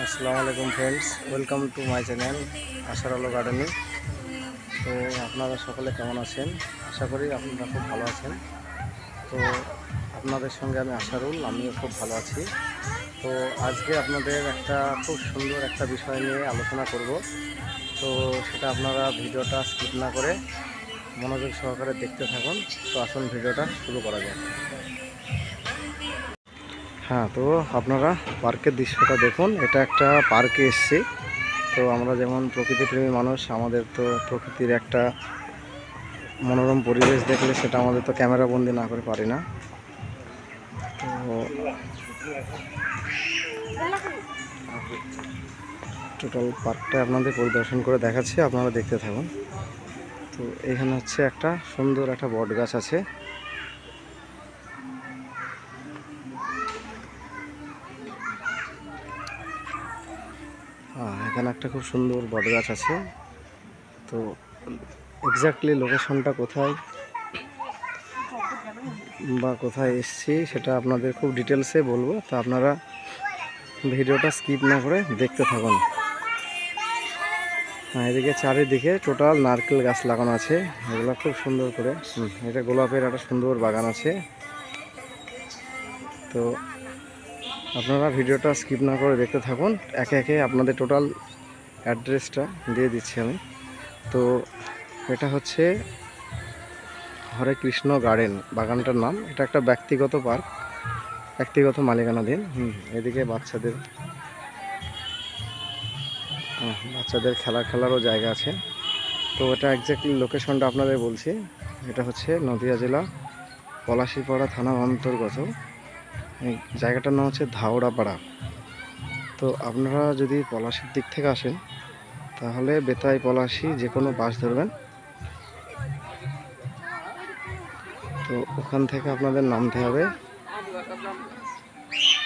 আসসালামু আলাইকুম friends, welcome to my channel আশার আলো গার্ডেনিং। তো আপনারা সকলে কেমন আছেন? আশা করি আপনারা খুব ভালো আছেন। তো আপনাদের সঙ্গে আমি আশারুল, আমিও খুব ভালো আছি। তো আজকে আপনাদের একটা খুব সুন্দর একটা বিষয় নিয়ে আলোচনা করব। তো সেটা আপনারা ভিডিওটা স্কিপ না করে মনোযোগ সহকারে দেখতে থাকুন। তো আসুন ভিডিওটা শুরু করা যাক। হ্যাঁ, তো আপনারা পার্কের দৃশ্যটা দেখুন। এটা একটা পার্কে এসেছি। তো আমরা যেমন প্রকৃতিপ্রেমী মানুষ, আমাদের তো প্রকৃতির একটা মনোরম পরিবেশ দেখলে সেটা আমাদের তো ক্যামেরা বন্দি না করে পারি না। তো টোটাল পার্কটা আপনাদের পরিদর্শন করে দেখাচ্ছি, আপনারা দেখতে থাকুন। তো এখানে হচ্ছে একটা সুন্দর একটা বট গাছ আছে। এখানে একটা খুব সুন্দর বট গাছ আছে। তো এক্স্যাক্টলি লোকেশনটা কোথায় বা কোথায় এসছি সেটা আপনাদের খুব ডিটেলসে বলবো। তো আপনারা ভিডিওটা স্কিপ না করে দেখতে থাকুন। এদিকে চারিদিকে টোটাল নারকেল গাছ লাগানো আছে, এগুলো খুব সুন্দর করে। এটা গোলাপের একটা সুন্দর বাগান আছে। তো আপনারা ভিডিওটা স্কিপ না করে দেখতে থাকুন। একে একে আপনাদের টোটাল অ্যাড্রেসটা দিয়ে দিচ্ছি আমি। তো এটা হচ্ছে হরে কৃষ্ণ গার্ডেন, বাগানটার নাম। এটা একটা ব্যক্তিগত পার্ক, ব্যক্তিগত মালিকানাধীন। এদিকে বাচ্চাদের খেলারও জায়গা আছে। তো এটা এক্স্যাক্টলি লোকেশনটা আপনাদের বলছি। এটা হচ্ছে নদিয়া জেলা পলাশীপাড়া থানার অন্তর্গত। এই জায়গাটার নাম হচ্ছে ধাওড়াপাড়া। তো আপনারা যদি পলাশীর দিক থেকে আসেন তাহলে বেতাই পলাশী যে কোনো বাস ধরবেন। তো ওখান থেকে আপনাদের নামতে হবে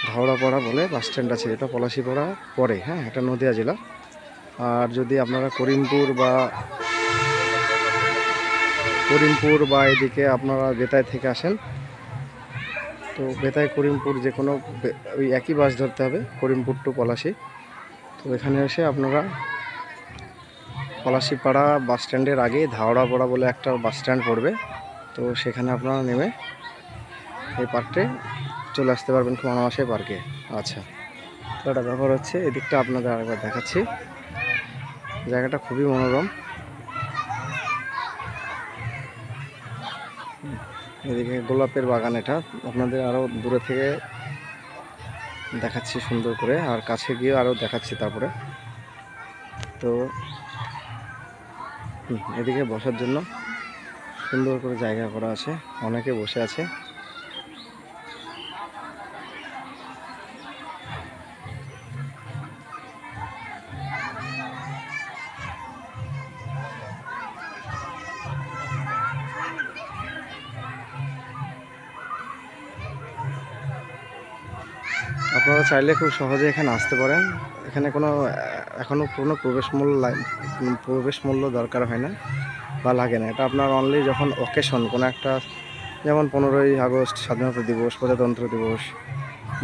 ধাওড়াপাড়া বলে বাস স্ট্যান্ড আছে, এটা পলাশীপাড়া পরে। হ্যাঁ, এটা নদিয়া জেলা। আর যদি আপনারা করিমপুর বা এদিকে আপনারা বেতাই থেকে আসেন, তো বেতাই করিমপুর যে কোনো ওই একই বাস ধরতে হবে, করিমপুর টু পলাশী। তো এখানে এসে আপনারা পলাশীপাড়া বাস স্ট্যান্ডের আগে ধাওড়াপাড়া বলে একটা বাস স্ট্যান্ড পড়বে। তো সেখানে আপনারা নেমে এই পার্কে চলে আসতে পারবেন, খুব অনায়াসে পার্কে। আচ্ছা, তো একটা ব্যাপার হচ্ছে, এদিকটা আপনাদের আরেকবার দেখাচ্ছি। জায়গাটা খুবই মনোরম। এদিকে গোলাপের বাগান, এটা আপনাদের আরও দূরে থেকে দেখাচ্ছি সুন্দর করে, আর কাছে গিয়ে আরও দেখাচ্ছি তারপরে। তো এদিকে বসার জন্য সুন্দর করে জায়গা করা আছে, অনেকে বসে আছে। আপনারা চাইলে খুব সহজে এখানে আসতে পারেন। এখানে এখনও কোনো প্রবেশ মূল্য দরকার হয় না বা লাগে না। এটা আপনার অনলি যখন অকেশন কোনো একটা, যেমন 15ই আগস্ট স্বাধীনতা দিবস, প্রজাতন্ত্র দিবস,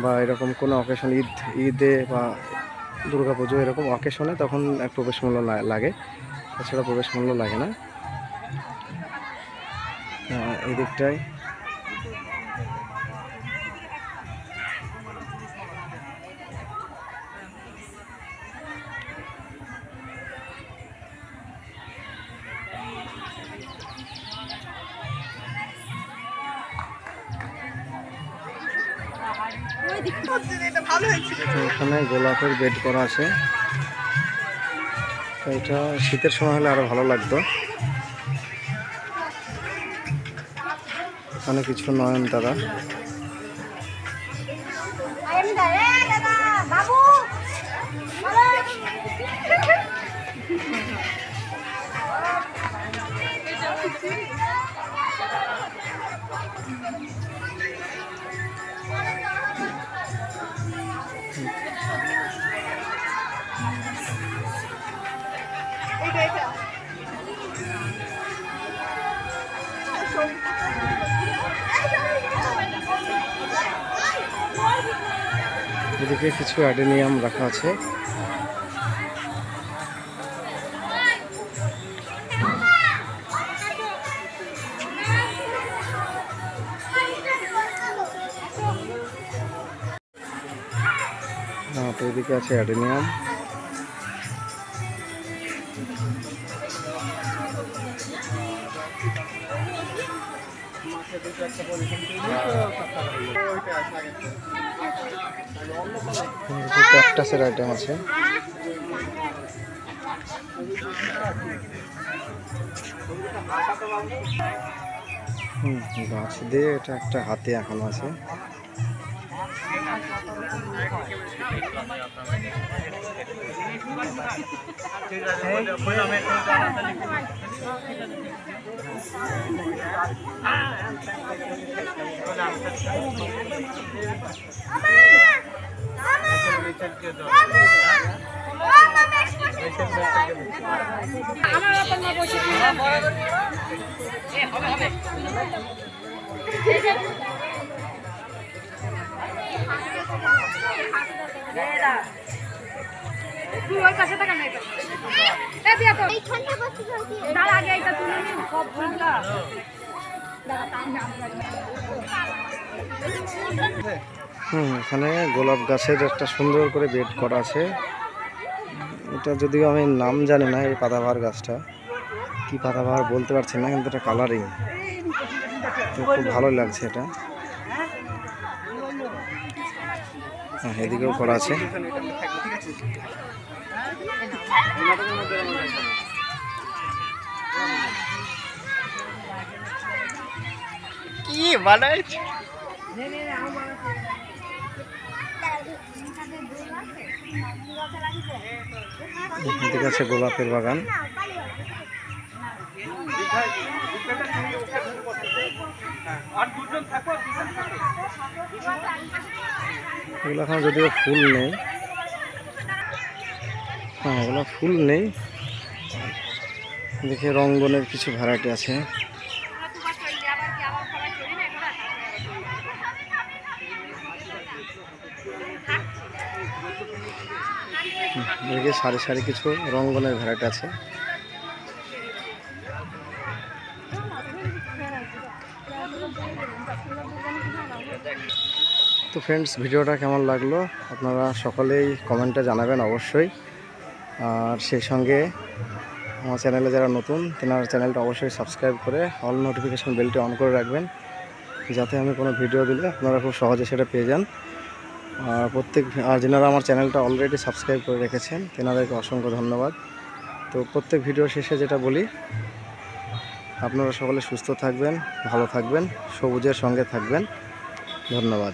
বা এরকম কোনো অকেশন, ঈদে বা দুর্গাপুজো, এরকম অকেশনে তখন প্রবেশ মূল্য লাগে। তাছাড়া প্রবেশ মূল্য লাগে না। এই দিকটায় এখানে গোলাপের বেড করা আছে। তো এটা শীতের সময় হলে আরো ভালো লাগতো। এখানে কিছু নয়নতারা। এদিকে কিছু অ্যাডেনিয়াম রাখা আছে। তো এদিকে আছে অ্যাডেনিয়াম। ক্যাকটাসের আইটেম আছে। গাছ দিয়ে এটা একটা হাতে এখনো আছে। এখানে গোলাপ গাছের একটা সুন্দর করে বেড করা আছে। এটা যদিও আমি নাম জানি না, এই পাতাবাহার গাছটা কি পাতাবাহার বলতে পারছি না, কিন্তু এটা কালারিং, তো খুব ভালো লাগছে এটা। হ্যাঁ, এদিকেও করা আছে। কি বানাইছে? ঠিক আছে, গোলাপের বাগান। এগুলো এখন যদিও ফুল নেই। হ্যাঁ, এগুলো ফুল নেই। দেখে রঙ্গনের কিছু ভ্যারাইটি আছে। দেখে সারি সারি কিছু রঙ্গনের ভ্যারাইটি আছে। তো ফ্রেন্ডস, ভিডিওটা কেমন লাগলো আপনারা সকলেই কমেন্টে জানাবেন অবশ্যই। আর সেই সঙ্গে আমার চ্যানেলে যারা নতুন তেনার চ্যানেলটা অবশ্যই সাবস্ক্রাইব করে অল নোটিফিকেশন বেলটি অন করে রাখবেন, যাতে আমি কোনো ভিডিও দিলে আপনারা খুব সহজে সেটা পেয়ে যান। আর যেনারা আমার চ্যানেলটা অলরেডি সাবস্ক্রাইব করে রেখেছেন তেনাদেরকে অসংখ্য ধন্যবাদ। তো প্রত্যেক ভিডিও শেষে যেটা বলি, আপনারা সকলে সুস্থ থাকবেন, ভালো থাকবেন, সবুজের সঙ্গে থাকবেন। ধন্যবাদ।